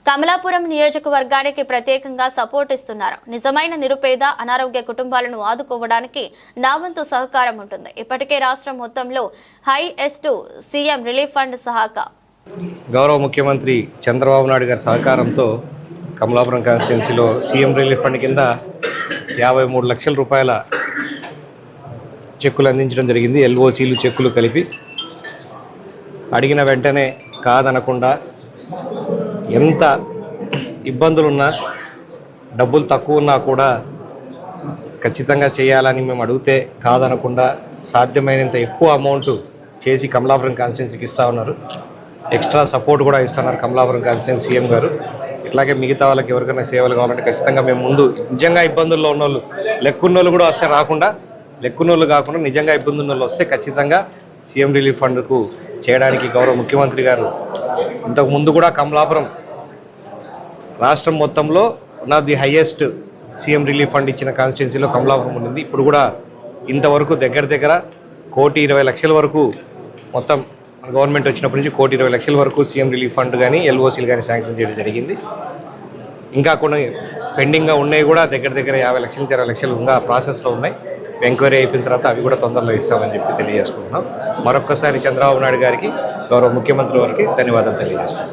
కమలాపురం నియోజకవర్గానికి ప్రత్యేకంగా సపోర్ట్ ఇస్తున్నారు. నిజమైన నిరుపేద అనారోగ్య కుటుంబాలను ఆదుకోవడానికి నా వంతు సహకారం ఉంటుంది. ఇప్పటికే రాష్ట్రం మొత్తంలో హైయెస్ట్ సీఎం రిలీఫ్ ఫండ్ గౌరవ ముఖ్యమంత్రి చంద్రబాబు నాయుడు గారి సహకారంతో కమలాపురం కాన్స్టిట్యున్సీలో సీఎం రిలీఫ్ ఫండ్ కింద 53 లక్షల రూపాయల చెక్కులు అందించడం జరిగింది. ఎల్ఓసీలు చెక్కులు కలిపి అడిగిన వెంటనే కాదనకుండా ఎంత ఇబ్బందులున్నా డబ్బులు తక్కువ ఉన్నా కూడా ఖచ్చితంగా చేయాలని మేము అడిగితే కాదనకుండా సాధ్యమైనంత ఎక్కువ అమౌంట్ చేసి కమలాపురం కాన్స్టిట్యున్సీకి ఇస్తూ ఉన్నారు. ఎక్స్ట్రా సపోర్ట్ కూడా ఇస్తున్నారు కమలాపురం కాన్స్టిట్యున్సీ సీఎం గారు. ఇట్లాగే మిగతా వాళ్ళకి ఎవరికైనా సేవలు కావాలంటే ఖచ్చితంగా మేము ముందు నిజంగా ఇబ్బందుల్లో ఉన్నోళ్ళు లెక్కున్నోళ్ళు కూడా వస్తే రాకుండా లెక్కున్నోళ్ళు కాకుండా నిజంగా ఇబ్బంది ఉన్నోళ్ళు వస్తే ఖచ్చితంగా సీఎం రిలీఫ్ ఫండ్కు చేయడానికి గౌరవ ముఖ్యమంత్రి గారు ఇంతకు ముందు కూడా కమలాపురం రాష్ట్రం మొత్తంలో one of the highest CM relief fund ఇచ్చిన కాన్స్టిట్యున్సీలో కమలాపురం ఉండింది. ఇప్పుడు కూడా ఇంతవరకు దగ్గర 1,20,00,000 వరకు మొత్తం గవర్నమెంట్ వచ్చినప్పటి నుంచి 1,20,00,000 వరకు సీఎం రిలీఫ్ ఫండ్ కానీ ఎల్ఓసీలు కానీ శాంక్షన్ చేయడం జరిగింది. ఇంకా కొన్ని పెండింగ్గా ఉన్నాయి కూడా దగ్గర 50 లక్షల నుంచి 60 లక్షలు ఇంకా ప్రాసెస్లో ఉన్నాయి. ఎంక్వైరీ అయిపోయిన తర్వాత అవి కూడా తొందరలో ఇస్తామని చెప్పి తెలియజేసుకుంటున్నాం. మరొక్కసారి చంద్రబాబు నాయుడు గారికి గౌరవ ముఖ్యమంత్రి వారికి ధన్యవాదాలు తెలియజేసుకుంటున్నాం.